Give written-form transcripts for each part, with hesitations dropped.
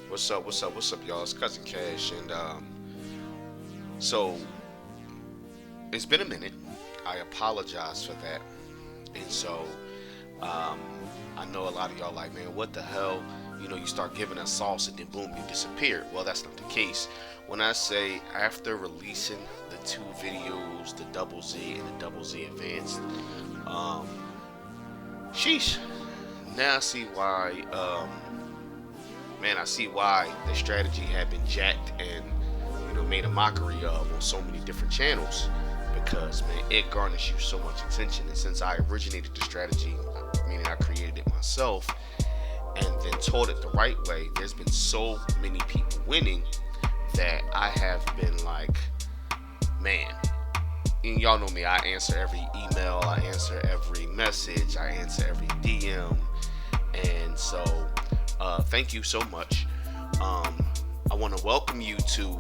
What's up, y'all? It's Cousin Cash, and so it's been a minute. I apologize for that, and so I know a lot of y'all like, man, what the hell? You know, you start giving us sauce and then boom, you disappear. Well, that's not the case. When I say after releasing the two videos, the Double Z and the Double Z Advanced, sheesh. Now I see why. Man, I see why the strategy had been jacked and, you know, made a mockery of on so many different channels, because, man, it garnished you so much attention. And since I originated the strategy, meaning I created it myself and then taught it the right way, there's been so many people winning that I have been like, man, and y'all know me, I answer every email, I answer every message, I answer every DM, and so thank you so much. I want to welcome you to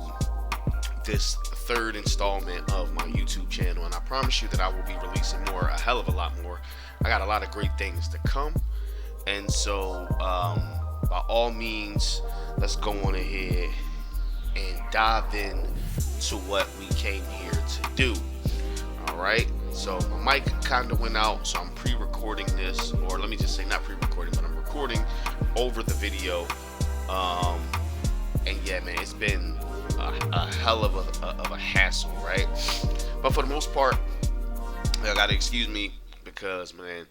this third installment of my YouTube channel, and I promise you that I will be releasing more, a hell of a lot more. I got a lot of great things to come, and so by all means, let's go on ahead and dive in to what we came here to do. Alright, so my mic kind of went out, so I'm pre-recording this, or let me just say not pre-recording, but I'm recording over the video. And yeah, man, it's been a hell of a hassle, right? But for the most part, I gotta excuse me because, man,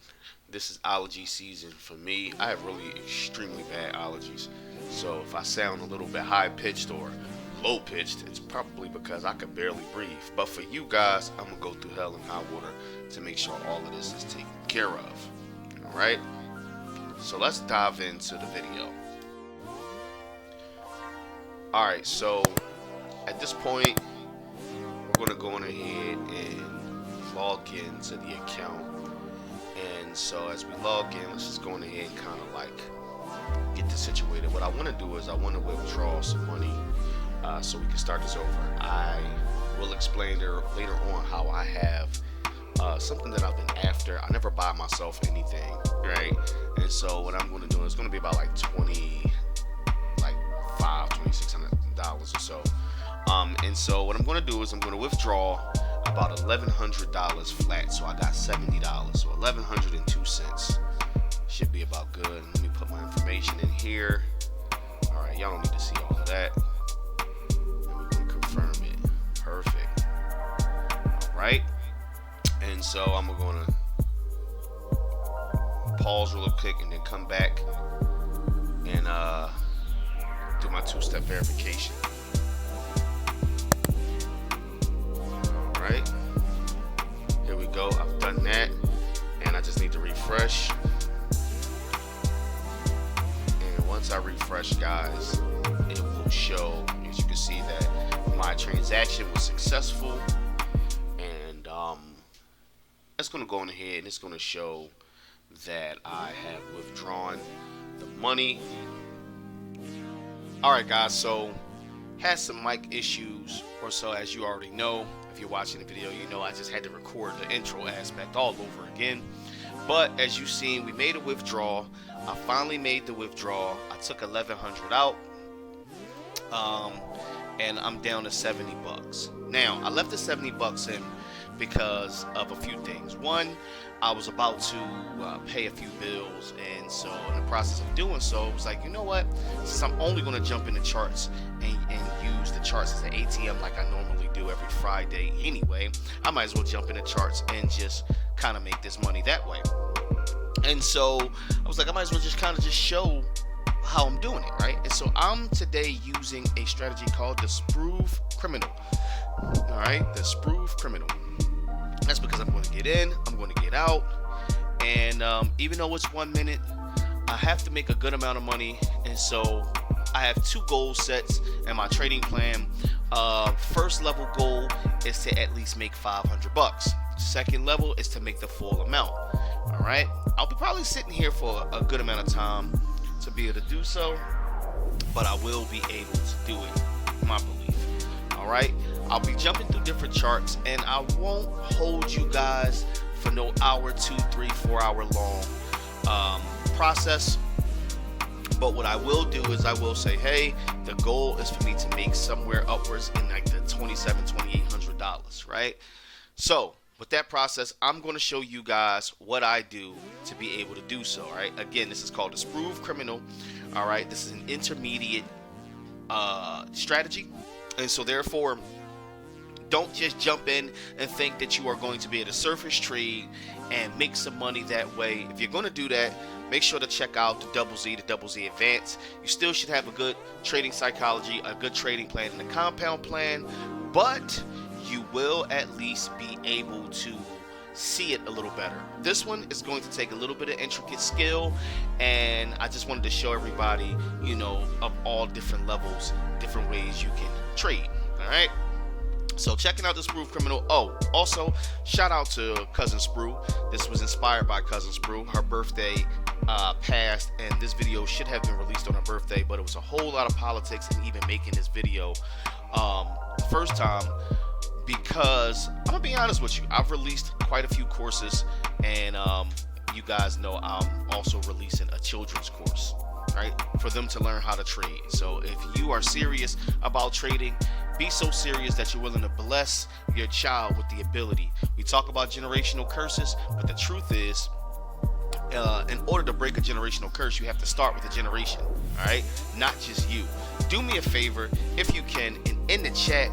this is allergy season for me. I have really extremely bad allergies, so if I sound a little bit high-pitched or low-pitched, it's probably because I could barely breathe. But for you guys, I'm gonna go through hell and high water to make sure all of this is taken care of. Alright? So let's dive into the video. Alright, so at this point, we're gonna go on ahead and log into the account. And so as we log in, let's just go on ahead and kind of like get this situated. What I want to do is I want to withdraw some money so we can start this over. I will explain later on how I have something that I've been after. I never buy myself anything, right? And so what I'm going to do is going to be about like $2,600 or so. And so what I'm going to do is I'm going to withdraw about $1,100 flat. So I got $70, so 1,102 cents should be about good. Let me put my information in here. All right, y'all don't need to see all of that. And we're going to confirm it. Perfect. All right. And so I'm going to pause real quick and then come back and do my two-step verification. All right. Here we go. I've done that, and I just need to refresh. And once I refresh, guys, it will show, as you can see, that my transaction was successful. And it's going to go on ahead and it's going to show that I have withdrawn the money. Alright, guys, so had some mic issues or so, as you already know. If you're watching the video, you know I just had to record the intro aspect all over again. But as you've seen, we made a withdrawal. I finally made the withdrawal. I took 1,100 out, and I'm down to 70 bucks. Now, I left the 70 bucks in because of a few things. One, I was about to pay a few bills, and so in the process of doing so, I was like, you know what, since I'm only going to jump in the charts and use the charts as an ATM like I normally do every Friday anyway, I might as well jump in the charts and just kind of make this money that way. And so I was like, I might as well just kind of just show how I'm doing it, right? And so I'm today using a strategy called the Spruve Criminal. All right, the Spruve Criminal. That's because I'm going to get in, I'm going to get out, and even though it's 1 minute, I have to make a good amount of money. And so I have two goal sets in my trading plan. First level goal is to at least make 500 bucks. Second level is to make the full amount. All right, I'll be probably sitting here for a good amount of time to be able to do so, but I will be able to do it, my belief. All right, I'll be jumping through different charts, and I won't hold you guys for no hour, 2, 3, 4 hour long process. But what I will do is I will say, hey, the goal is for me to make somewhere upwards in like the $2,800, right? So with that process, I'm going to show you guys what I do to be able to do so. All right. Again, this is called the Spruve Criminal. All right. This is an intermediate strategy, and so therefore, don't just jump in and think that you are going to be able to surface trade and make some money that way. If you're going to do that, make sure to check out the Double Z Advanced. You still should have a good trading psychology, a good trading plan, and a compound plan, but you will at least be able to see it a little better. This one is going to take a little bit of intricate skill, and I just wanted to show everybody, you know, of all different levels, different ways you can trade. All right. So checking out the Spruve Criminal. Oh, also shout out to Cousin Spruve. This was inspired by Cousin Spruve. Her birthday passed, and this video should have been released on her birthday, but it was a whole lot of politics in even making this video first time, because I'm gonna be honest with you, I've released quite a few courses, and you guys know I'm also releasing a children's course, right, for them to learn how to trade. So if you are serious about trading, be so serious that you're willing to bless your child with the ability. We talk about generational curses, but the truth is, in order to break a generational curse, you have to start with a generation, all right, not just you. Do me a favor, if you can, in the chat,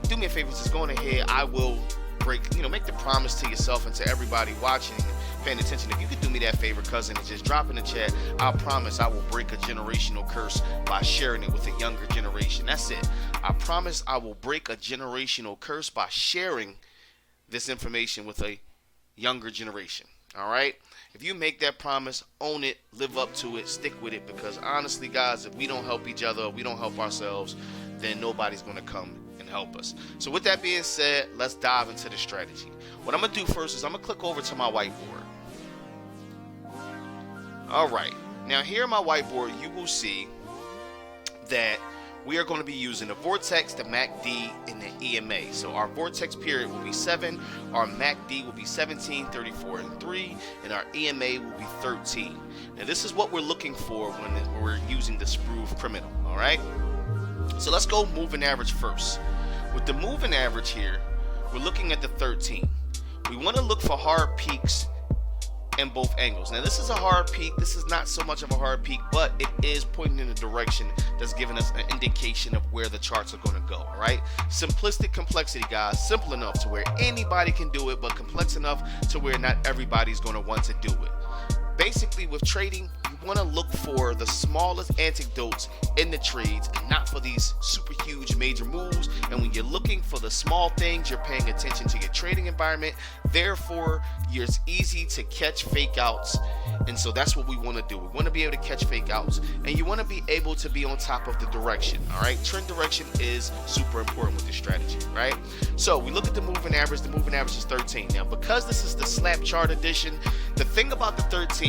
do me a favor, just going ahead. I will break, make the promise to yourself and to everybody watching, paying attention. If you could do me that favor, cousin, and just drop in the chat, I promise I will break a generational curse by sharing it with a younger generation. That's it. I promise I will break a generational curse by sharing this information with a younger generation. All right. If you make that promise, own it, live up to it, stick with it, because honestly, guys, if we don't help each other, we don't help ourselves, then nobody's going to come and help us. So with that being said, let's dive into the strategy. What I'm going to do first is I'm going to click over to my whiteboard. All right. Now here on my whiteboard, you will see that we are going to be using the Vortex, the MACD, and the EMA. So our Vortex period will be 7, our MACD will be 17, 34, and 3, and our EMA will be 13. Now this is what we're looking for when we're using the Spruve Criminal, all right? So let's go moving average first. With the moving average here, we're looking at the 13. We want to look for hard peaks in both angles. Now this is a hard peak. This is not so much of a hard peak, but it is pointing in a direction that's giving us an indication of where the charts are going to go. All right, simplistic complexity, guys. Simple enough to where anybody can do it, but complex enough to where not everybody's going to want to do it. Basically, with trading, you want to look for the smallest anecdotes in the trades and not for these super huge major moves. And when you're looking for the small things, you're paying attention to your trading environment. Therefore, it's easy to catch fake outs. And so that's what we want to do. We want to be able to catch fake outs, and you want to be able to be on top of the direction. All right, trend direction is super important with this strategy, right? So we look at the moving average. The moving average is 13. Now, because this is the slap chart edition, the thing about the 13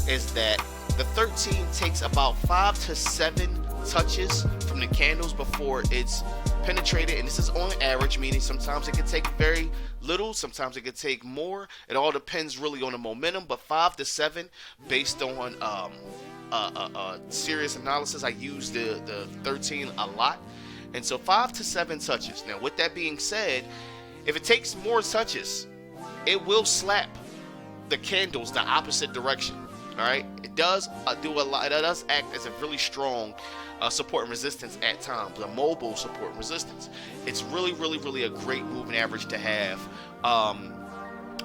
is that the 13 takes about 5 to 7 touches from the candles before it's penetrated, and this is on average, meaning sometimes it can take very little, sometimes it can take more. It all depends really on the momentum, but 5 to 7 based on serious analysis. I use the 13 a lot, and so 5 to 7 touches. Now with that being said, if it takes more touches, it will slap the candles the opposite direction. All right, it does do a lot. It does act as a really strong support and resistance at times, a mobile support and resistance. It's really a great moving average to have.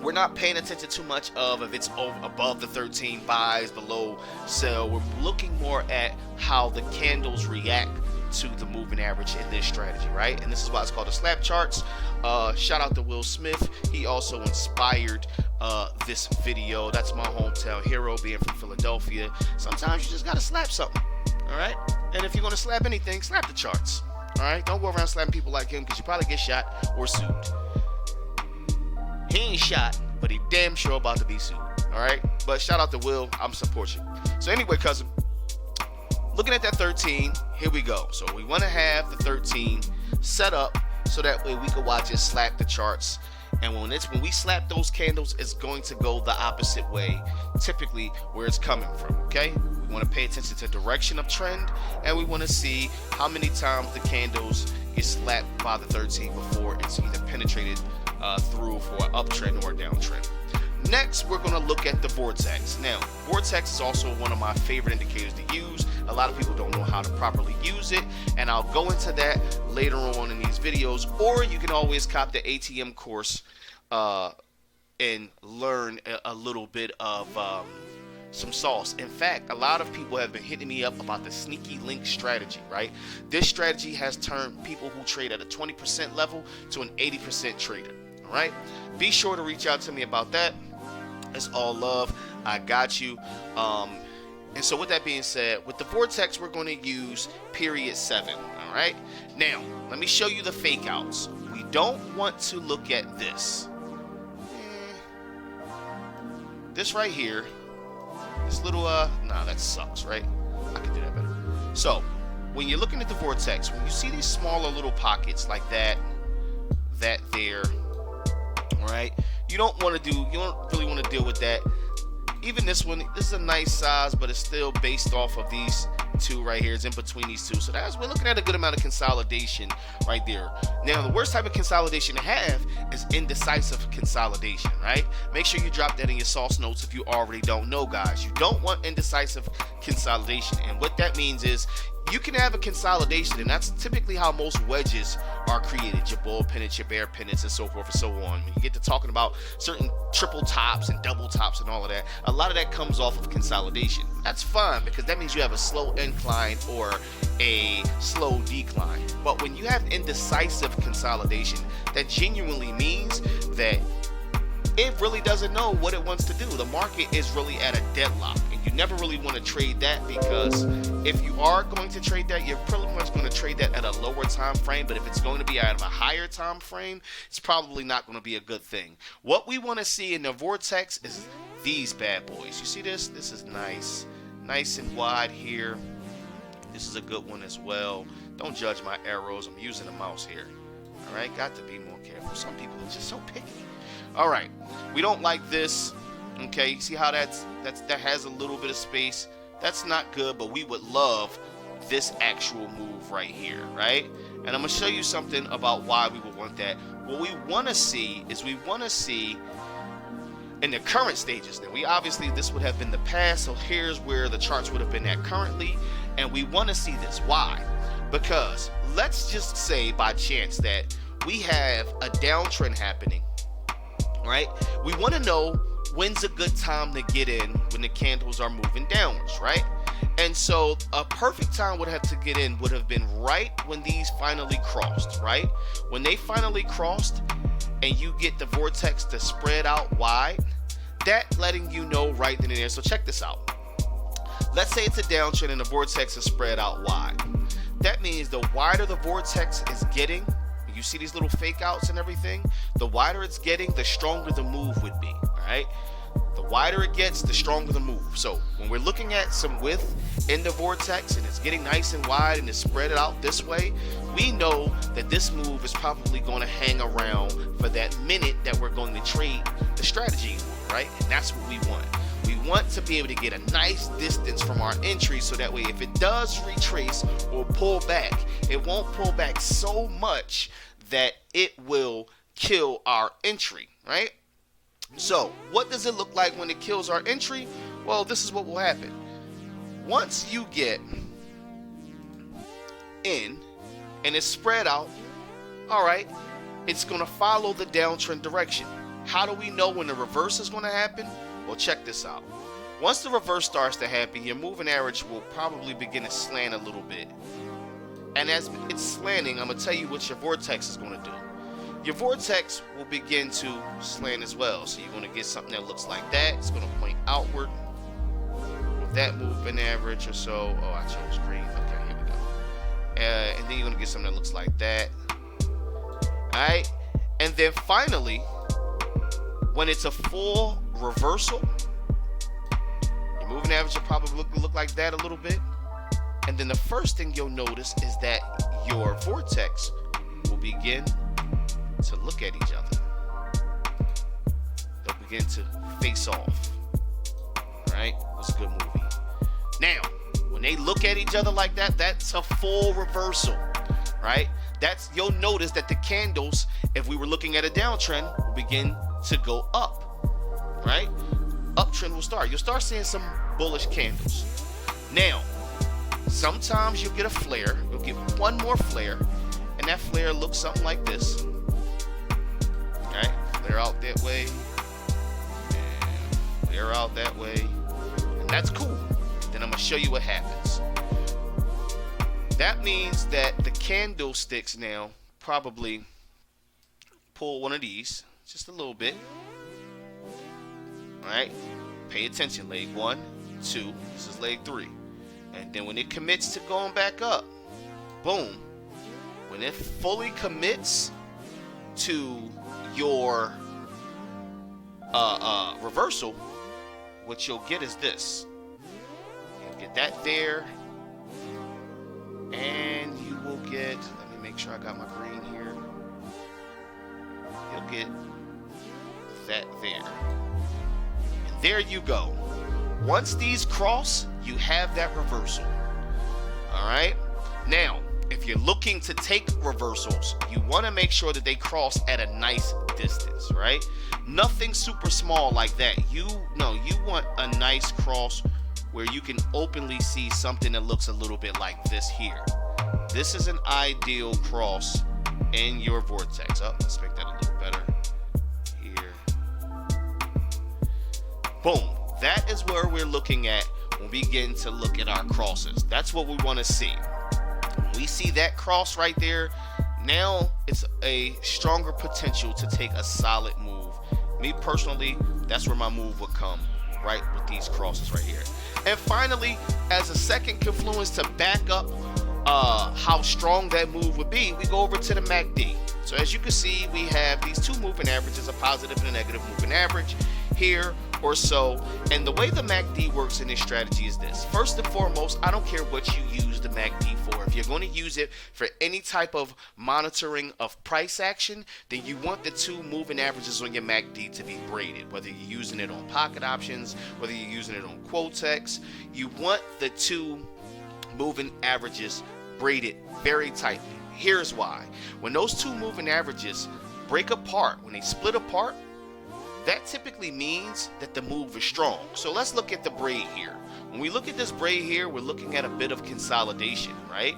We're not paying attention too much of if it's above the 13, buys, below sell. We're looking more at how the candles react to the moving average in this strategy, right? And this is why it's called the slap charts. Shout out to Will Smith. He also inspired this video. That's my hometown hero, being from Philadelphia. Sometimes you just gotta slap something, all right? And if you're gonna slap anything, slap the charts, all right? Don't go around slapping people like him, because you probably get shot or sued. He ain't shot, but he damn sure about to be sued, all right? But shout out to Will. I'm support you. So anyway, cousin, looking at that 13, here we go. So we want to have the 13 set up so that way we can watch it slap the charts And when we slap those candles, it's going to go the opposite way, typically where it's coming from. Okay, we want to pay attention to direction of trend, and we want to see how many times the candles get slapped by the 13 before it's either penetrated through for an uptrend or a downtrend. Next, we're going to look at the vortex. Now, vortex is also one of my favorite indicators to use. A lot of people don't know how to properly use it, and I'll go into that later on in these videos. Or you can always cop the ATM course and learn a little bit of some sauce. In fact, a lot of people have been hitting me up about the sneaky link strategy, right? This strategy has turned people who trade at a 20% level to an 80% trader. All right, be sure to reach out to me about that. It's all love. I got you. And so with that being said, with the vortex, we're going to use period 7. All right. Now, let me show you the fake outs. We don't want to look at this. This right here. This little, nah, that sucks, right? I could do that better. So, when you're looking at the vortex, when you see these smaller little pockets like that there, all right, you don't really want to deal with that. Even this one, this is a nice size, but it's still based off of these two right here. It's in between these two. So we're looking at a good amount of consolidation right there. Now, the worst type of consolidation to have is indecisive consolidation, right? Make sure you drop that in your sauce notes if you already don't know, guys. You don't want indecisive consolidation. And what that means is you can have a consolidation, and that's typically how most wedges are created. Your bull pennants, your bear pennants, and so forth and so on. When you get to talking about certain triple tops and double tops and all of that, a lot of that comes off of consolidation. That's fine, because that means you have a slow incline or a slow decline. But when you have indecisive consolidation, that genuinely means that it really doesn't know what it wants to do. The market is really at a deadlock, and you never really want to trade that, because if you are going to trade that, you're pretty much going to trade that at a lower time frame. But if it's going to be out of a higher time frame, it's probably not going to be a good thing. What we want to see in the vortex is these bad boys. You see this? This is nice and wide here. This is a good one as well. Don't judge my arrows. I'm using a mouse here. All right, got to be more careful. Some people are just so picky. All right, we don't like this. Okay, you see how that has a little bit of space. That's not good, but we would love this actual move right here, right? And I'm gonna show you something about why we would want that. What we want to see is in the current stages. Now, obviously this would have been the past, so here's where the charts would have been at currently, and we want to see this. Why? Because let's just say by chance that we have a downtrend happening, right? We want to know when's a good time to get in when the candles are moving downwards, right? And so a perfect time would have to get in would have been right when these finally crossed, right? When they finally crossed and you get the vortex to spread out wide, that letting you know right then and there. So check this out. Let's say it's a downtrend and the vortex is spread out wide. That means the wider the vortex is getting, you see these little fake outs and everything, the wider it's getting, the stronger the move would be, all right? The wider it gets, the stronger the move. So when we're looking at some width in the vortex and it's getting nice and wide and it's spread out this way, we know that this move is probably going to hang around for that minute that we're going to trade the strategy, right? And that's what we want. We want to be able to get a nice distance from our entry, so that way if it does retrace or pull back, it won't pull back so much that it will kill our entry, right? So what does it look like when it kills our entry? Well, this is what will happen. Once you get in and it's spread out, all right, it's going to follow the downtrend direction. How do we know when the reverse is going to happen? Well, check this out. Once the reverse starts to happen, your moving average will probably begin to slant a little bit. And as it's slanting, I'm going to tell you what your vortex is going to do. Your vortex will begin to slant as well. So you're going to get something that looks like that. It's going to point outward with that moving average or so. Oh, I chose green. Okay, here we go. And then you're going to get something that looks like that. All right. And then finally, when it's a full reversal, your moving average will probably look like that a little bit. And then the first thing you'll notice is that your vortex will begin to look at each other. begin to face off. All right, it's a good movie. Now, when they look at each other like that, that's a full reversal, right? You'll notice that the candles, if we were looking at a downtrend, will begin to go up, right? Uptrend will start. You'll start seeing some bullish candles. Now, sometimes you'll get a flare. You'll get one more flare, and that flare looks something like this. Right? Flare out that way, and flare out that way, and that's cool. Then I'm gonna show you what happens. That means that the candlesticks now probably pull one of these, just a little bit. All right, pay attention. Leg 1, 2. This is leg 3, and then when it commits to going back up, boom. When it fully commits to your reversal, what you'll get is this. You'll get that there, and you will get, let me make sure I got my green here. You'll get that there. And there you go. Once these cross, you have that reversal. All right? Now, if you're looking to take reversals, you want to make sure that they cross at a nice distance, right? Nothing super small like that. You want a nice cross where you can openly see something that looks a little bit like this here. This is an ideal cross in your vortex. Oh, let's make that a little better. Here. Boom. That is where we're looking at when we begin to look at our crosses. That's what we want to see. When we see that cross right there, now it's a stronger potential to take a solid move. Me personally, that's where my move would come, right with these crosses right here. And finally, as a second confluence to back up how strong that move would be, we go over to the MACD. So as you can see, we have these two moving averages, a positive and a negative moving average here or so. And the way the MACD works in this strategy is this. First and foremost, I don't care what you use the MACD for. If you're going to use it for any type of monitoring of price action, then you want the two moving averages on your MACD to be braided. Whether you're using it on pocket options, whether you're using it on Quotex, you want the two moving averages braided very tightly. Here's why. When those two moving averages break apart, when they split apart, that typically means that the move is strong. So let's look at the braid here. When we look at this braid here, we're looking at a bit of consolidation, right?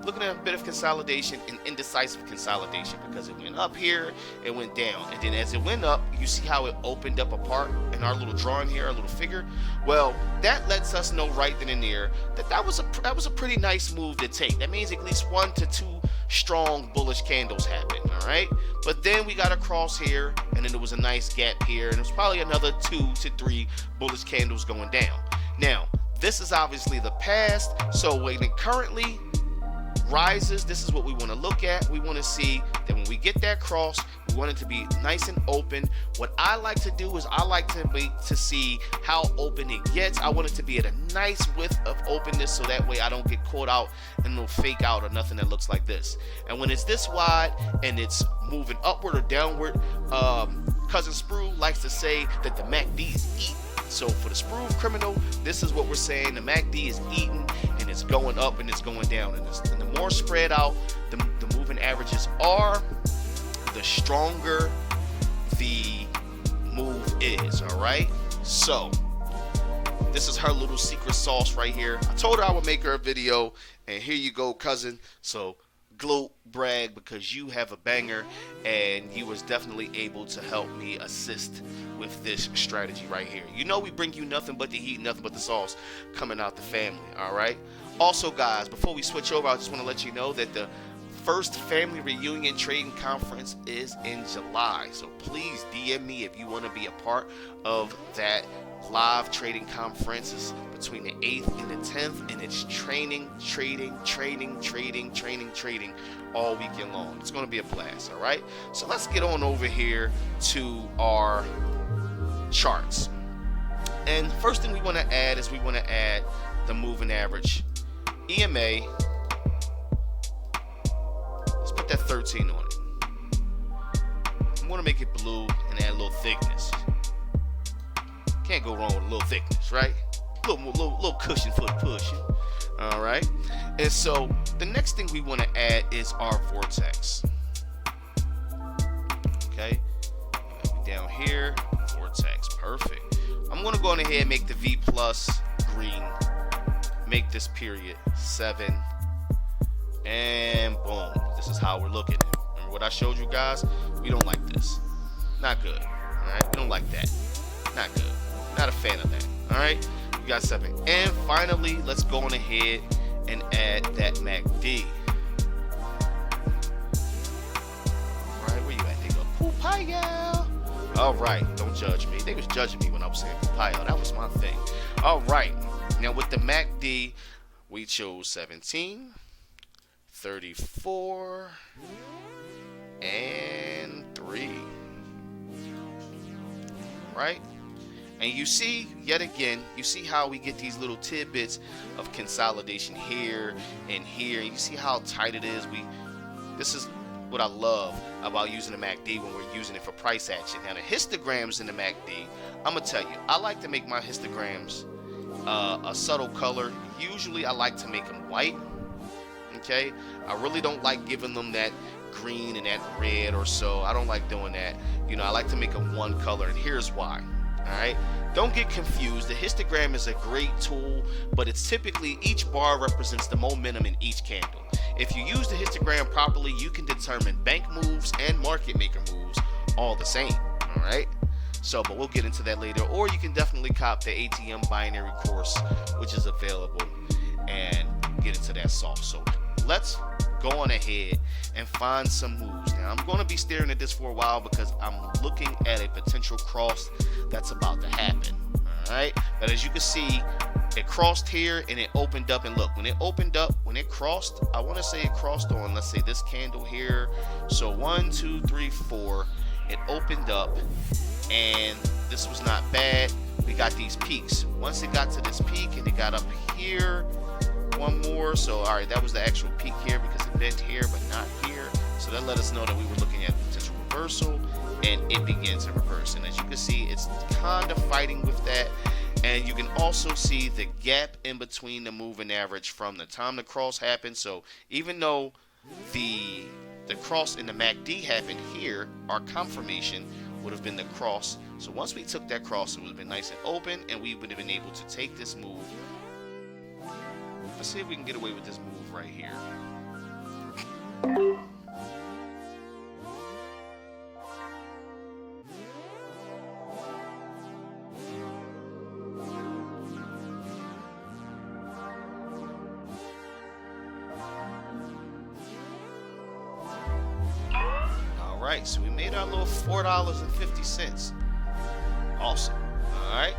Looking at a bit of consolidation and indecisive consolidation, because it went up here, it went down, and then as it went up, you see how it opened up apart in our little drawing here, our little figure. Well, that lets us know right then and there that that was a pretty nice move to take. That means at least 1 to 2 strong bullish candles happen, all right? But then we got a cross here, and then there was a nice gap here, and it was probably another 2 to 3 bullish candles going down. Now, this is obviously the past, so when it currently rises, this is what we want to look at. We want to see that when we get that cross, we want it to be nice and open. What I like to do is I like to wait to see how open it gets. I want it to be at a nice width of openness, so that way I don't get caught out and no fake out or nothing that looks like this. And when it's this wide and it's moving upward or downward, Cuzin Spruve likes to say that the MACD is eating. So for the Spruve Criminal, this is what we're saying. The MACD is eating, and it's going up and it's going down. And the more spread out the moving averages are, the stronger the move is, all right? So this is her little secret sauce right here. I told her I would make her a video, and here you go, cousin. So gloat, brag, because you have a banger, and you was definitely able to help me assist with this strategy right here. You know we bring you nothing but the heat, nothing but the sauce coming out the family, all right? Also, guys, before we switch over, I just want to let you know that the first family reunion trading conference is in July. So please DM me if you want to be a part of that live trading conference. Is between the 8th and the 10th, and it's trading all weekend long. It's going to be a blast, all right? So let's get on over here to our charts. And first thing we want to add is we want to add the moving average EMA. Let's put that 13 on it. I'm going to make it blue and add a little thickness. Can't go wrong with a little thickness, right? Little cushion for the pushing. All right. And so the next thing we want to add is our vortex. Okay. Down here, vortex. Perfect. I'm going to go ahead and make the V plus green. Make this period 7. And boom. This is how we're looking at it. Remember what I showed you guys? We don't like this. Not good. All right. We don't like that. Not good. Not a fan of that. All right. We got 7. And finally, let's go on ahead and add that MACD. All right. Where you at? They go, Poopaya. All right. Don't judge me. They was judging me when I was saying Poopaya. That was my thing. All right. Now with the MACD, we chose 17, 34, and 3. Right? And you see, yet again, you see how we get these little tidbits of consolidation here and here. And you see how tight it is. This is what I love about using the MACD when we're using it for price action. Now the histograms in the MACD, I'm gonna tell you, I like to make my histograms a subtle color. Usually I like to make them white. Okay, I really don't like giving them that green and that red or so. I don't like doing that. You know, I like to make them one color, and here's why. All right, don't get confused. The histogram is a great tool, but it's typically each bar represents the momentum in each candle. If you use the histogram properly, you can determine bank moves and market maker moves all the same. All right. So, but we'll get into that later. Or you can definitely cop the ATM binary course, which is available, and get into that soft. So let's go on ahead and find some moves. Now, I'm going to be staring at this for a while because I'm looking at a potential cross that's about to happen. All right. But as you can see, it crossed here and it opened up. And look, when it opened up, when it crossed, I want to say it crossed on, let's say, this candle here. So 1, 2, 3, 4. It opened up, and this was not bad. We got these peaks. Once it got to this peak and it got up here, one more. So all right, that was the actual peak here because it bent here but not here. So that let us know that we were looking at potential reversal, and it began to reverse. And as you can see, it's kind of fighting with that. And you can also see the gap in between the moving average from the time the cross happened. So even though the cross in the MACD happened here, our confirmation would have been the cross. So once we took that cross, it would have been nice and open, and we would have been able to take this move. Let's see if we can get away with this move right here. Alright, so we made our little $4.50. Awesome. Alright,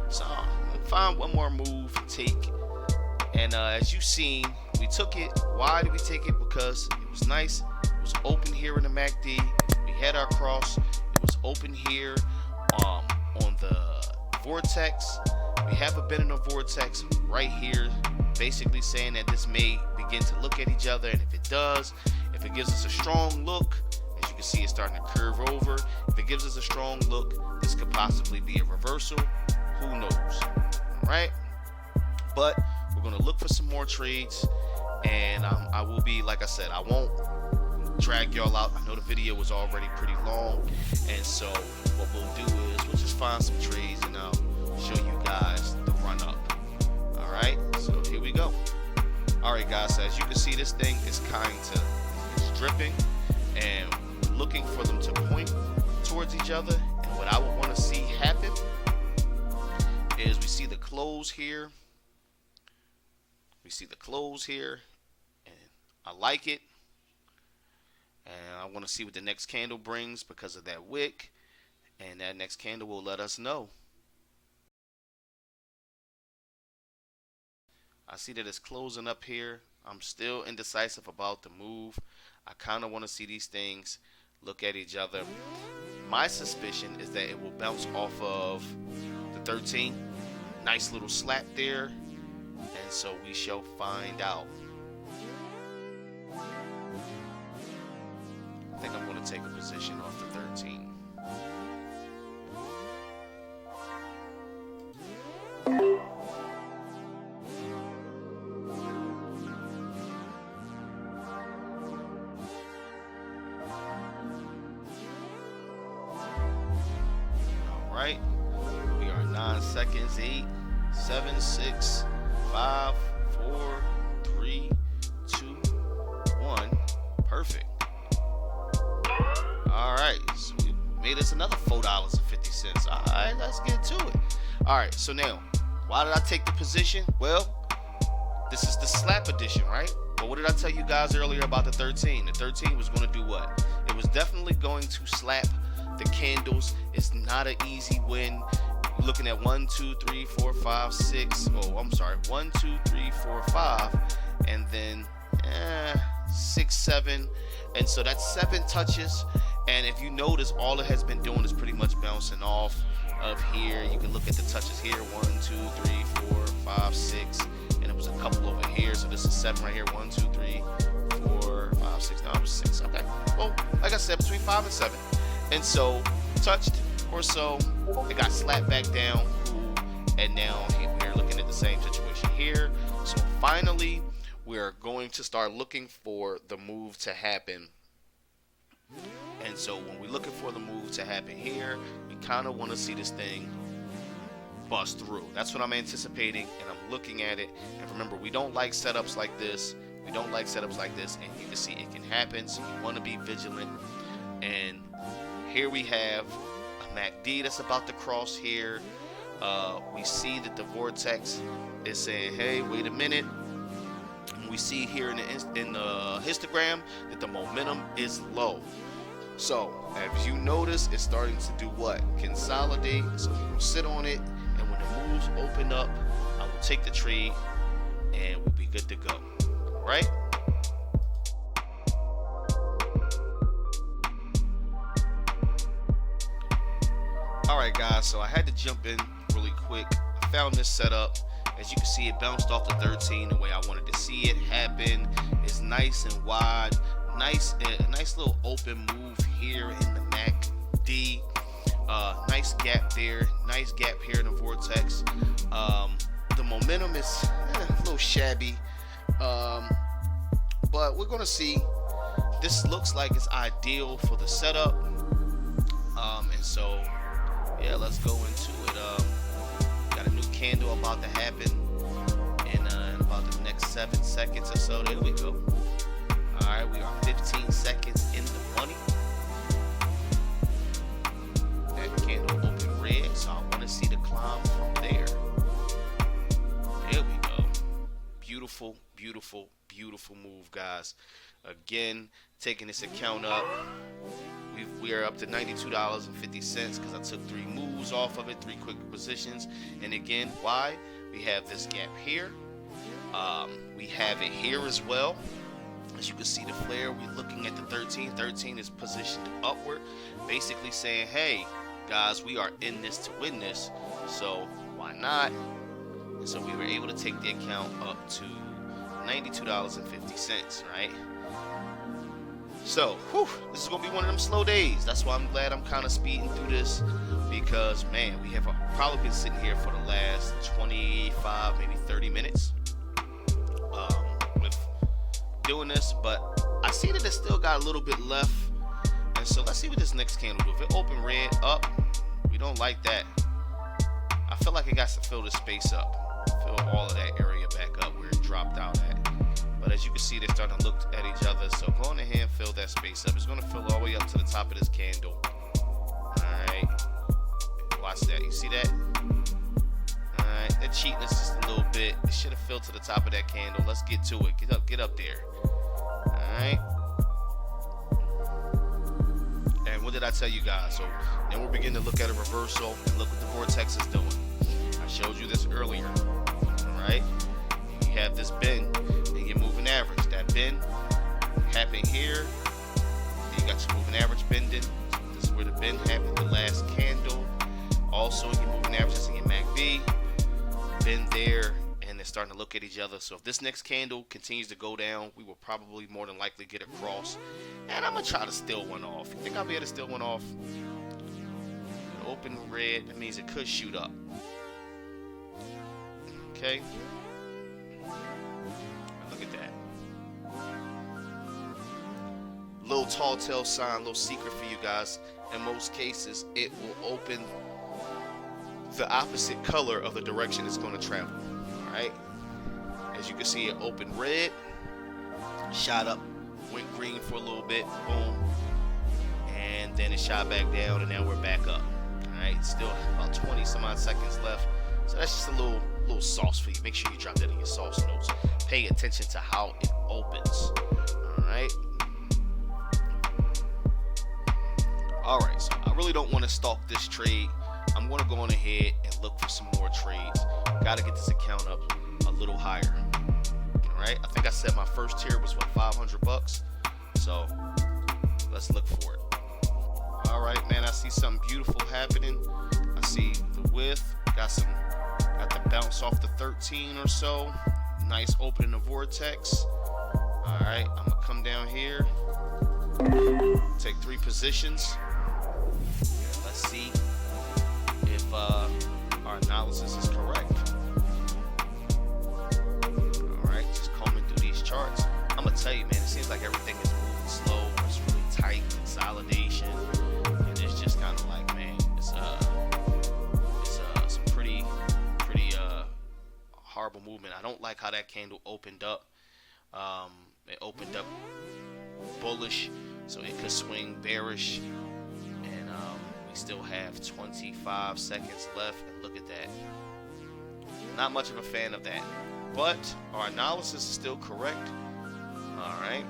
so I'm gonna find one more move to take. And as you've seen, we took it. Why did we take it? Because it was nice. It was open here in the MACD. We had our cross. It was open here on the vortex. We have a bend in the vortex right here, basically saying that this may begin to look at each other. And if it does, if it gives us a strong look, as you can see, it's starting to curve over. If it gives us a strong look, this could possibly be a reversal. Who knows? All right. But we're going to look for some more trades, and I will be, like I said, I won't drag y'all out. I know the video was already pretty long, and so what we'll do is we'll just find some trades, and I'll show you guys the run up. All right, so here we go. All right, guys, so as you can see, this thing is it's dripping, and looking for them to point towards each other. And what I would want to see happen is we see the close here. We see the close here, and I like it, and I want to see what the next candle brings because of that wick, and that next candle will let us know. I see that it's closing up here. I'm still indecisive about the move. I kind of want to see these things look at each other. My suspicion is that it will bounce off of the 13. Nice little slap there. And so we shall find out. I think I'm going to take a position off the 13. right? We are 9 seconds. 8, 7, 6, 5, 4, 3, 2, 1. Perfect. Alright, so we made us another $4.50. Alright, let's get to it. Alright, so now, why did I take the position? Well, this is the slap edition, right? But what did I tell you guys earlier about the 13? The 13 was going to do what? It was definitely going to slap the candles. It's not an easy win. You're looking at 1, 2, 3, 4, 5, 6. Oh, I'm sorry. 1, 2, 3, 4, 5. And then 6, 7. And so that's 7 touches. And if you notice, all it has been doing is pretty much bouncing off of here. You can look at the touches here. 1, 2, 3, 4, 5, 6. And it was a couple over here. So this is 7 right here. 1, 2, 3, 4, 5, 6. No, it was 6. Okay. Well, like I said, between 5 and 7. And so touched or so, it got slapped back down. And now we're looking at the same situation here. So finally, we're going to start looking for the move to happen. And so when we're looking for the move to happen here, we kind of want to see this thing bust through. That's what I'm anticipating, and I'm looking at it. And remember, we don't like setups like this. We don't like setups like this, and you can see it can happen, so you want to be vigilant. And here we have a MACD that's about to cross here. We see that the vortex is saying, hey, wait a minute. We see here in the histogram that the momentum is low. So as you notice, it's starting to do what? Consolidate. So we're gonna sit on it, and when the moves open up, I will take the trade, and we'll be good to go. Right? Alright guys, so I had to jump in really quick. I found this setup. As you can see, it bounced off the 13 the way I wanted to see it happen. It's nice and wide. A nice little open move here in the MACD. Nice gap there. Nice gap here in the vortex. The momentum is a little shabby. But we're going to see. This looks like it's ideal for the setup. And so, yeah, let's go into it. Got a new candle about to happen in about the next 7 seconds or so. There we go. Alright, we are 15 seconds in the money. That candle opened red, so I want to see the climb from there. There we go. Beautiful, beautiful, beautiful move, guys. Again, taking this account up. We are up to $92.50 because I took 3 moves off of it, 3 quick positions. And again, why? We have this gap here. We have it here as well. As you can see the flare, we're looking at the 13. 13 is positioned upward, basically saying, hey, guys, we are in this to win this. So why not? And so we were able to take the account up to $92.50, right? So, this is going to be one of them slow days. That's why I'm glad I'm kind of speeding through this, because, man, we have probably been sitting here for the last 25, maybe 30 minutes with doing this, but I see that it's still got a little bit left. And so let's see what this next candle do. If it open red up, we don't like that. I feel like it got to fill this space up, fill all of that area back up where it dropped out at. But as you can see, they're starting to look at each other. So go on ahead and fill that space up. It's going to fill all the way up to the top of this candle. Alright. Watch that. You see that? Alright. That cheapness just a little bit. It should have filled to the top of that candle. Let's get to it. Get up there. Alright. And what did I tell you guys? So then we're beginning to look at a reversal and look what the vortex is doing. I showed you this earlier. Alright. You have this bend. Your moving average, that bend happened here. Then you got your moving average bending. So this is where the bend happened, the last candle. Also, your moving averages and your MACD bend there, and they're starting to look at each other. So if this next candle continues to go down, we will probably more than likely get across. And I'm gonna try to steal one off. You think I'll be able to steal one off? Open red, that means it could shoot up. Okay. Look at that. Little tall tale sign, little secret for you guys. In most cases, it will open the opposite color of the direction it's going to travel. All right. As you can see, it opened red, shot up, went green for a little bit, boom, and then it shot back down, and now we're back up. All right. Still about 20 some odd seconds left. So that's just a little sauce for you. Make sure you drop that in your sauce notes. Pay attention to how it opens. All right. All right. So I really don't want to stalk this trade. I'm going to go on ahead and look for some more trades. Got to get this account up a little higher. All right. I think I said my first tier was what, $500. So let's look for it. All right, man. I see something beautiful happening. I see the width. Got the bounce off the 13 or so. Nice opening the vortex. All right, I'm gonna come down here, take 3 positions. Let's see if our analysis is correct. All right, just combing through these charts. I'm gonna tell you, man, it seems like everything is moving slow. It's really tight consolidation, and it's just kind of like, man, it's some pretty horrible movement. I don't like how that candle opened up. It opened up bullish, so it could swing bearish, and we still have 25 seconds left, and look at that. Not much of a fan of that, but our analysis is still correct. All right,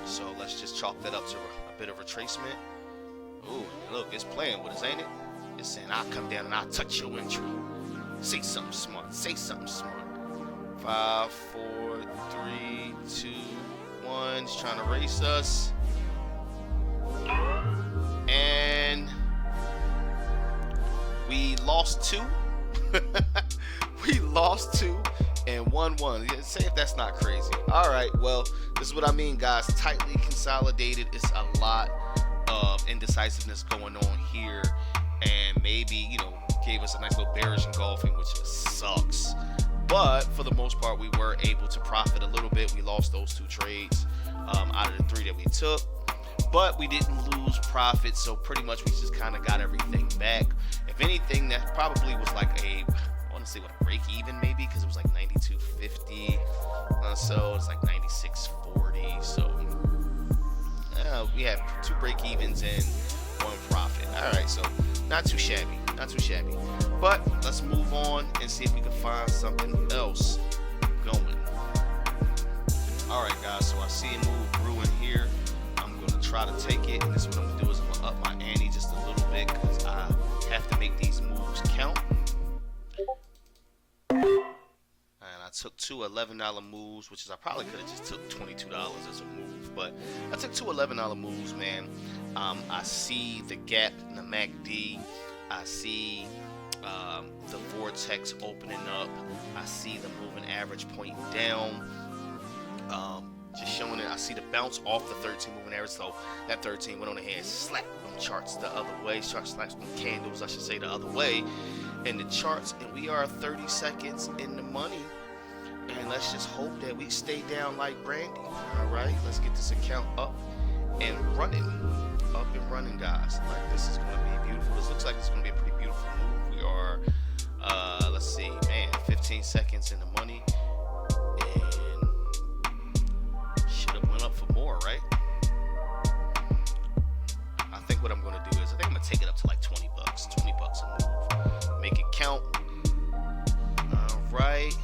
so let's just chalk that up to a bit of retracement. Ooh, look, it's playing with us, ain't it? It's saying, I'll come down and I'll touch your intro. Say something smart. Say something smart. 5, 4, 3, 2, 1. It's trying to race us. And we lost 2. We lost 2 and won 1. Say if that's not crazy. All right. Well, this is what I mean, guys. Tightly consolidated. It's a lot of indecisiveness going on here. And maybe, gave us a nice little bearish engulfing, which sucks. But for the most part, we were able to profit a little bit. We lost those 2 trades out of the 3 that we took, but we didn't lose profit. So pretty much we just kind of got everything back. If anything, that probably was like I want to say what, a break even maybe, because it was like 92.50. So it's like 96.40. So we have 2 break evens and 1 profit. All right, so not too shabby. Not too shabby. But let's move on and see if we can find something else going. All right, guys. So I see a move brewing here. I'm going to try to take it. And this is what I'm going to do is I'm going to up my ante just a little bit because I have to make these moves count. And I took 2 $11 moves, which is I probably could have just took $22 as a move. But I took 2 $11 moves, man. I see the gap in the MACD. I see the vortex opening up. I see the moving average pointing down. Just showing it. I see the bounce off the 13 moving average. So that 13 went on ahead and slapped them charts the other way. Slapped them candles, I should say, the other way. And the charts, and we are 30 seconds in the money. And let's just hope that we stay down like Brandy. All right, let's get this account up and running. Up and running, guys. Like, this is going to be beautiful. This looks like it's going to be a pretty beautiful move. We are, let's see, man, 15 seconds in the money. And should have went up for more, right? I think what I'm going to do is, I think I'm going to take it up to like $20. $20 a move. Make it count. All right.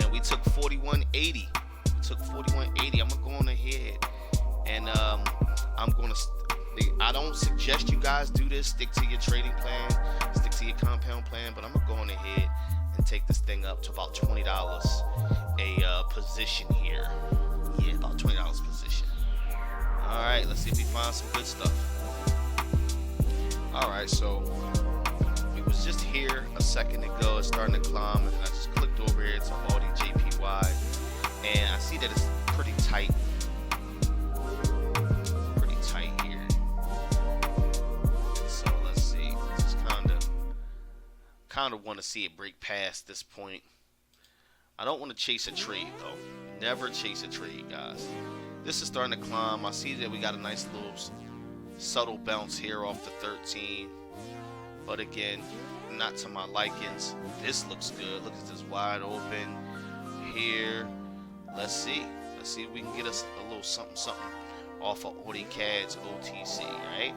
And we took 41.80. We took 41.80. I'm going to go on ahead and I don't suggest you guys do this. Stick to your trading plan, stick to your compound plan, but I'm gonna go on ahead and take this thing up to about $20 a position here. Yeah, about $20 position. All right, let's see if we find some good stuff. All right, so we was just here a second ago. It's starting to climb, and then I just clicked over here to all the JPY, and I see that it's pretty tight. Kind of want to see it break past this point. I don't want to chase a trade though. Never chase a trade, guys. This is starting to climb. I see that we got a nice little subtle bounce here off the 13. but again, not to my likings. This looks good. Look at this wide open here. Let's see if we can get us a little something off of AudiCAD's OTC, right?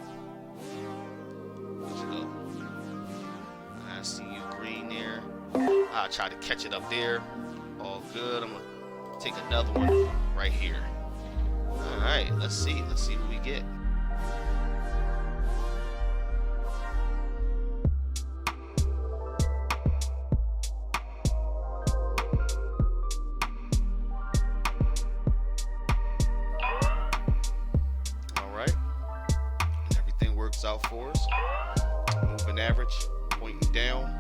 Let's go. I see you green there. I'll try to catch it up there. All good. I'm gonna take another one right here. All right, let's see what we get. Out for us. Moving average, pointing down,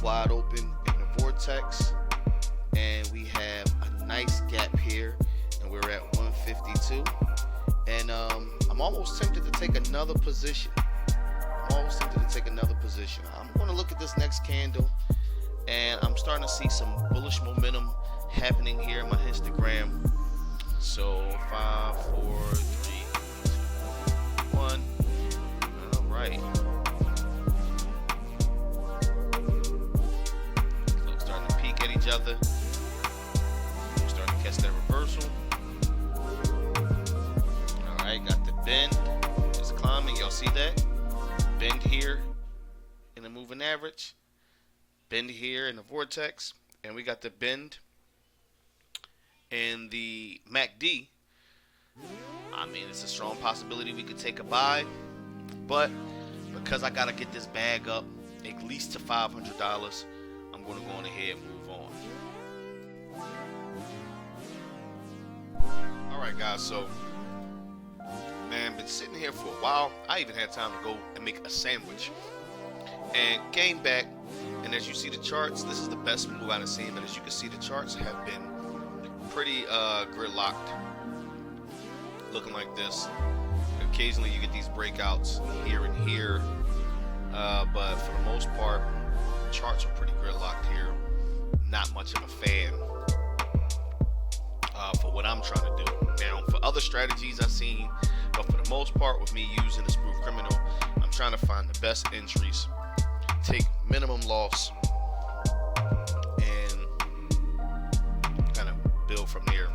wide open in the vortex, and we have a nice gap here, and we're at 152. And I'm almost tempted to take another position. I'm going to look at this next candle, and I'm starting to see some bullish momentum happening here in my histogram. So 5, 4, 3, 2, 1. Right. So starting to peek at each other. We're starting to catch that reversal. Alright, got the bend. It's climbing. Y'all see that? Bend here in the moving average. Bend here in the vortex. And we got the bend in the MACD. I mean, it's a strong possibility we could take a buy. But because I gotta get this bag up at least to $500, I'm gonna go on ahead and move on. Alright guys, so man, been sitting here for a while. I even had time to go and make a sandwich and came back, and as you see the charts, this is the best move I've seen. But as you can see, the charts have been pretty gridlocked, looking like this. Occasionally you get these breakouts here and here, but for the most part, charts are pretty gridlocked here. Not much of a fan for what I'm trying to do. Now, for other strategies I've seen, but for the most part, with me using the Spruve Criminal, I'm trying to find the best entries, take minimum loss, and kind of build from there.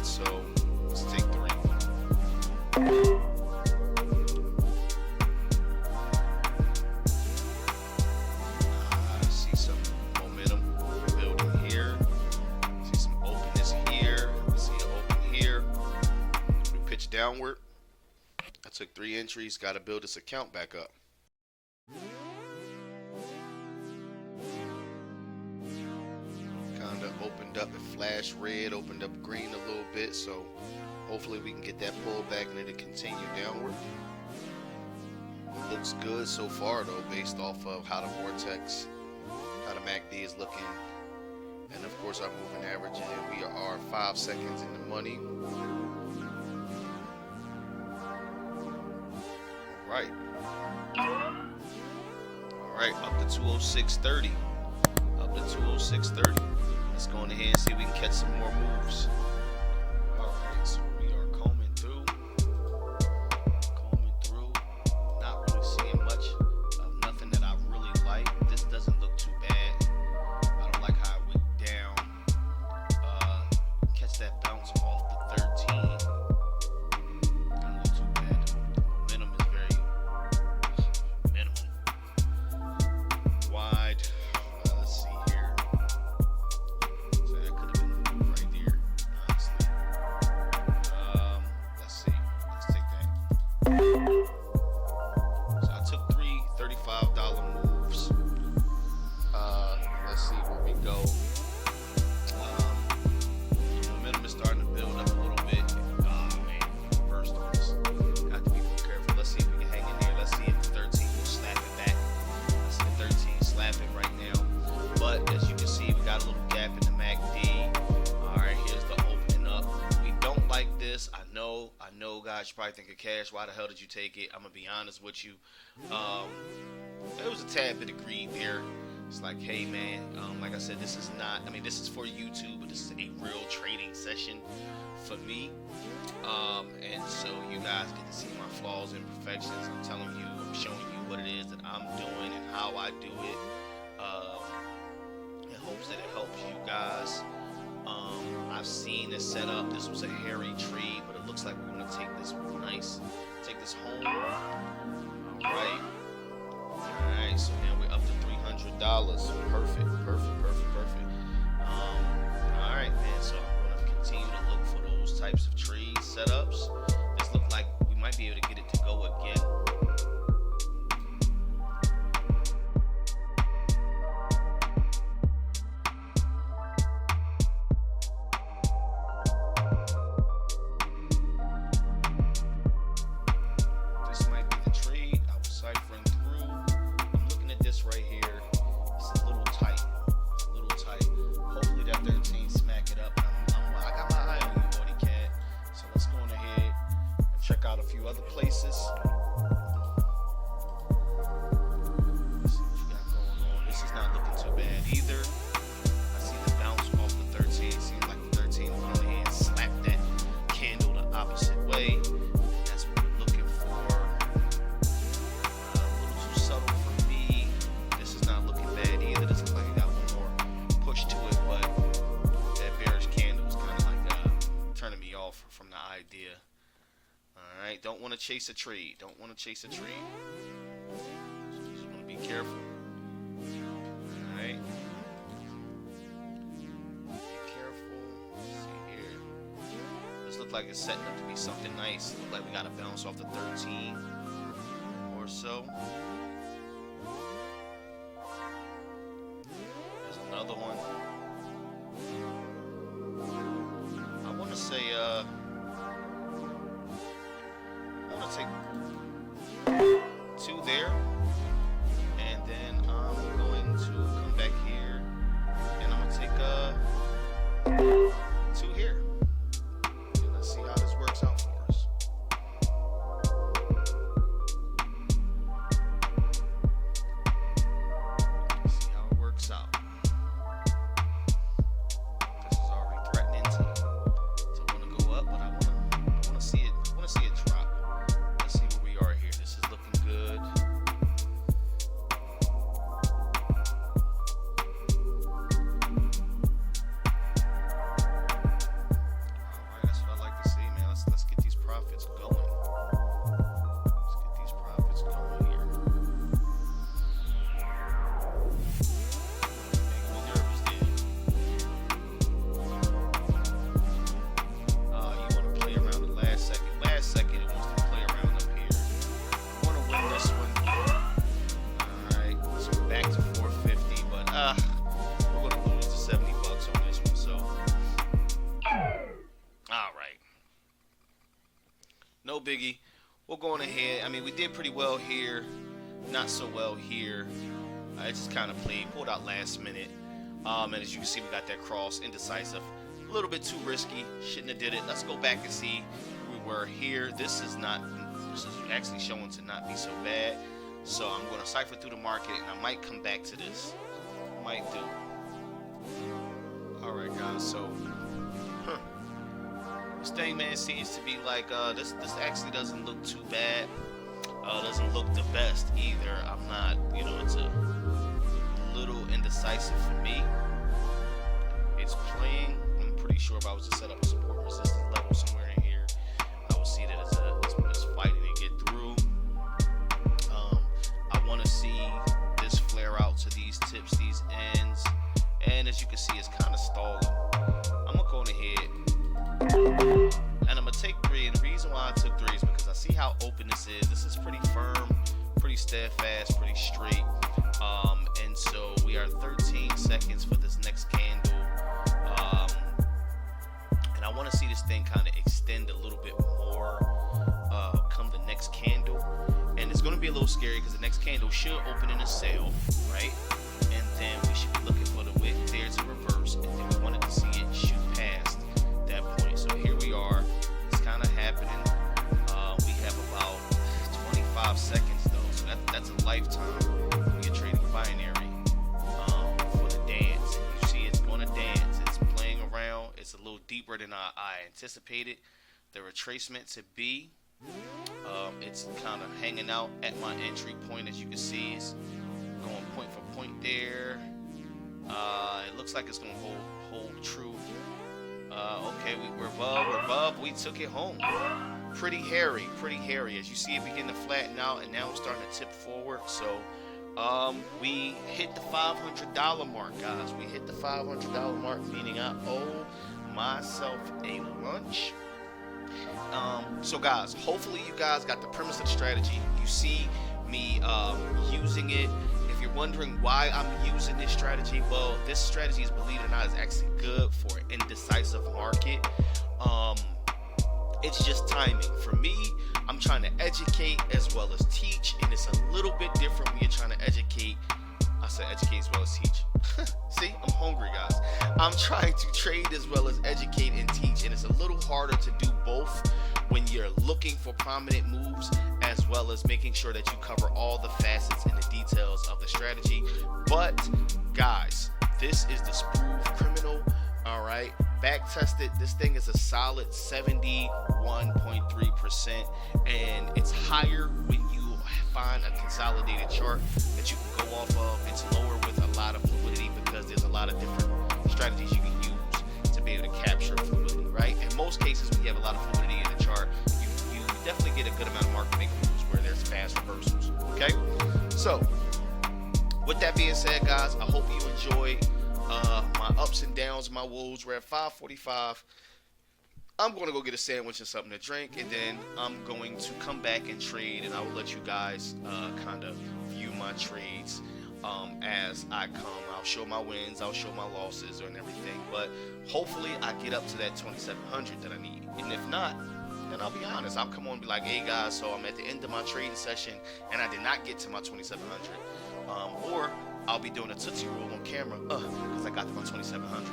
So let's take 3. I see some momentum building here. See some openness here. I see an open here. We pitch downward. I took 3 entries. Got to build this account back up. Opened up, it flashed red, opened up green a little bit, so hopefully we can get that pullback and it'll continue downward. It looks good so far though, based off of how the vortex, how the MACD is looking, and of course our moving average, and we are 5 seconds in the money. Alright, up to 206.30. Up to 206.30. Let's go on ahead and see if we can catch some more moves. Alright, so we are combing through. Not really seeing much of nothing that I really like. This doesn't look too bad. I don't like how it went down. Catch that bounce off the 13. Doesn't look too bad. The momentum is very minimum. Wide. Let's see here. So that could have been the move right there. God, you're probably thinking, Cash, why the hell did you take it? I'm gonna be honest with you. It was a tad bit of greed there. It's like, hey man, like I said, this is not, I mean, this is for YouTube, but this is a real trading session for me. And so you guys get to see my flaws and imperfections. I'm telling you, I'm showing you what it is that I'm doing and how I do it. In hopes that it helps you guys. I've seen this setup. This was a hairy tree, but it looks like we're gonna take this nice, take this home. Alright. Alright, so now we're up to $300. Perfect. Alright, man, so I'm gonna continue to look for those types of tree setups. This look like we might be able to get it to go again. Other places. Let's see what you got going on. This is not looking too bad either. I see the bounce off the 13. Seems like the 13 will go ahead and slap that candle the opposite way. That's what we're looking for. A little too subtle for me. This is not looking bad either. This looks like it got one more push to it, but that bearish candle is kind of like turning me off from the idea. Alright, don't want to chase a trade. Don't want to chase a trade. Just want to be careful. Alright. Be careful. Let's see here. This looks like it's setting up to be something nice. Looks like we got to bounce off the 13 or so. There's another one. I want to say, take 2 there, and then I'm going to come back here, and I'm gonna take 2 here. And let's see how this works out for us. Let's see how it works out. This is already threatening to want to go up, but I want to see it. I want to see it drop. Good. Alright, that's what I like to see, man. Let's get these profits going. Let's get these profits going here. Making me nervous, dude. You want to play around the last second. Last second, it wants to play around up here. Win this one. Alright, so we're back to 450, but we're gonna lose to $70 on this one, so alright. No biggie. We're going ahead. I mean, we did pretty well here, not so well here. I just kind of pulled out last minute. And as you can see, we got that cross, indecisive. A little bit too risky. Shouldn't have did it. Let's go back and see where we were here. This is actually showing to not be so bad. So I'm going to cipher through the market, and I might come back to this. Might do. Alright guys, so this thing, man, seems to be like this actually doesn't look too bad. Doesn't look the best either. I'm not, it's a little indecisive for me. It's playing. I'm pretty sure if I was to set up a support resistance level somewhere in here, I would see that it's fighting to get through. I want to see this flare out to these tips, these ends, and as you can see, it's kind of stalling. I'm gonna go ahead and I'm gonna take 3, and the reason why I took 3 is because I see how open this is. This is pretty firm, pretty steadfast, pretty straight. And so we are 13 seconds for this next candle. And I want to see this thing kind of extend a little bit more come the next candle. And it's going to be a little scary because the next candle should open in a sell, right? And then we should be looking for the wick there to reverse, and then we wanted to see it shoot past that point. So here we are. It's kind of happening. it's a little deeper than I anticipated the retracement to be. It's kind of hanging out at my entry point, as you can see. It's going point for point there. It looks like it's going to hold true. Okay, we're above. We took it home. Pretty hairy. As you see it begin to flatten out, and now it's starting to tip forward. So we hit the $500 mark, guys. We hit the $500 mark, meaning I owe myself a lunch. So guys, hopefully you guys got the premise of the strategy. You see me using it. If you're wondering why I'm using this strategy, well, this strategy, is, believe it or not, is actually good for an indecisive market. It's just timing. For me, I'm trying to educate as well as teach, and it's a little bit different when you're trying to educate. I said educate as well as teach. See, I'm hungry, guys. I'm trying to trade as well as educate and teach, and it's a little harder to do both when you're looking for prominent moves as well as making sure that you cover all the facets and the details of the strategy. But guys, this is the Spruve Criminal. All right, back tested. This thing is a solid 71.3%, and it's higher when you find a consolidated chart that you can go off of. It's lower with a lot of fluidity because there's a lot of different strategies you can use to be able to capture fluidity, right? In most cases, when you have a lot of fluidity in the chart, you definitely get a good amount of market making moves where there's fast reversals. Okay, so with that being said, guys, I hope you enjoyed my ups and downs, my woes. We're at 5:45. I'm going to go get a sandwich and something to drink, and then I'm going to come back and trade, and I will let you guys kind of view my trades as I come. I'll show my wins, I'll show my losses and everything, but hopefully I get up to that 2,700 that I need. And if not, then I'll be honest. I'll come on and be like, hey guys, so I'm at the end of my trading session and I did not get to my 2,700. Or I'll be doing a Tootsie Roll on camera because I got to my 2,700.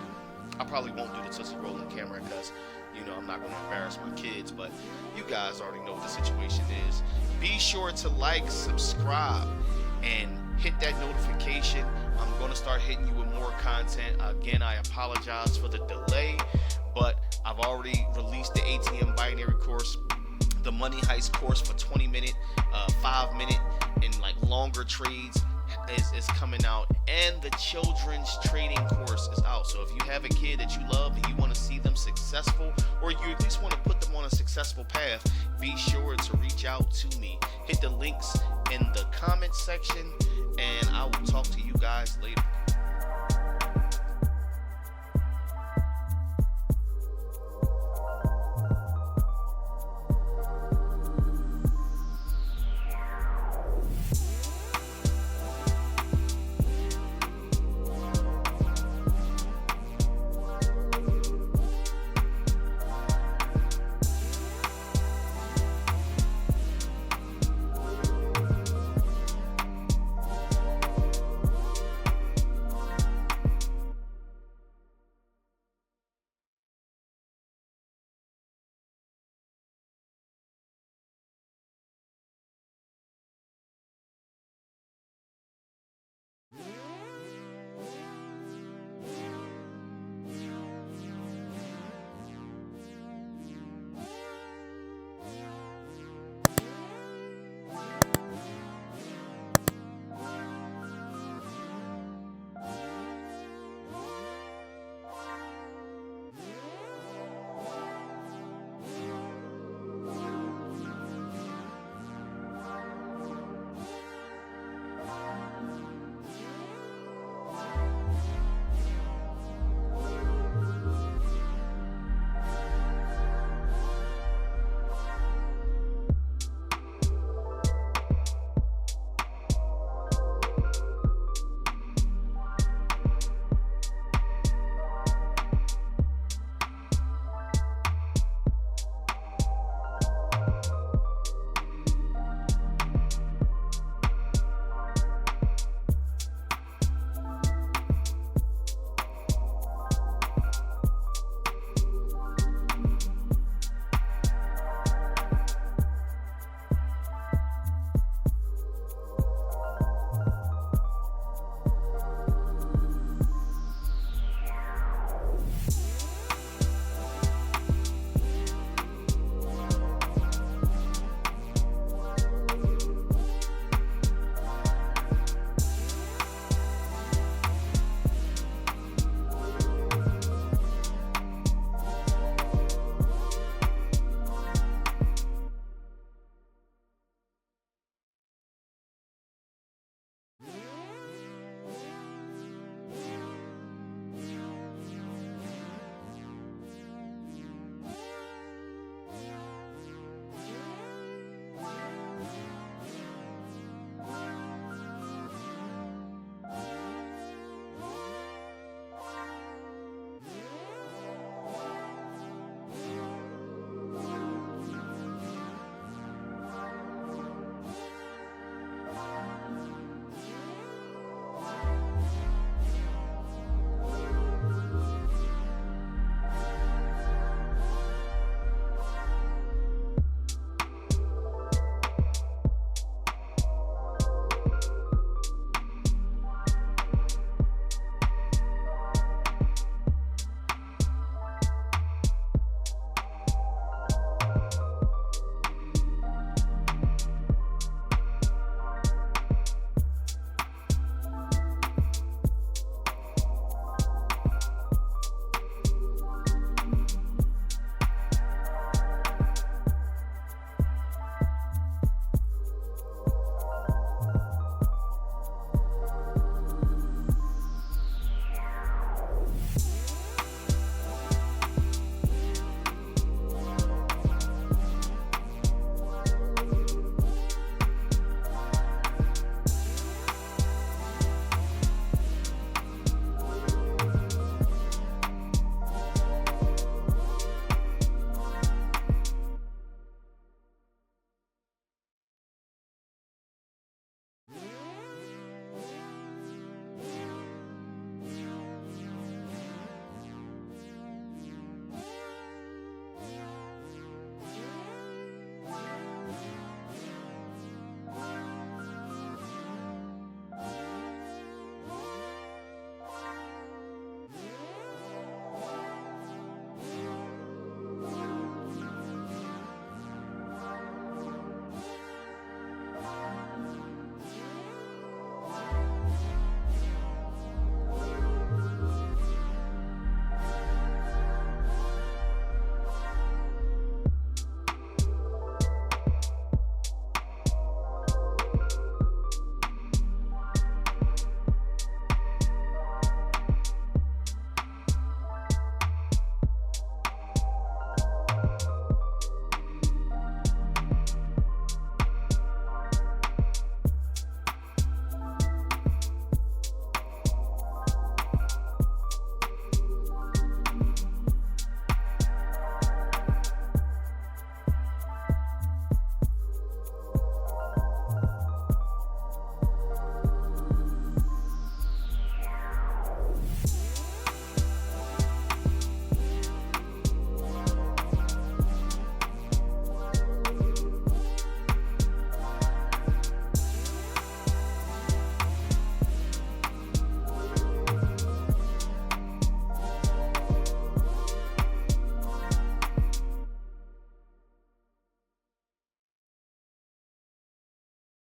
I probably won't do the Tootsie Roll on camera because, you know, I'm not going to embarrass my kids, but you guys already know what the situation is. Be sure to like, subscribe, and hit that notification. I'm going to start hitting you with more content. Again, I apologize for the delay, but I've already released the ATM binary course, the money heist course for 20-minute, 5-minute, and like longer trades is coming out, and the children's trading course is out. So if you have a kid that you love and you want to see them successful, or you at least want to put them on a successful path, be sure to reach out to me. Hit the links in the comment section, and I will talk to you guys later.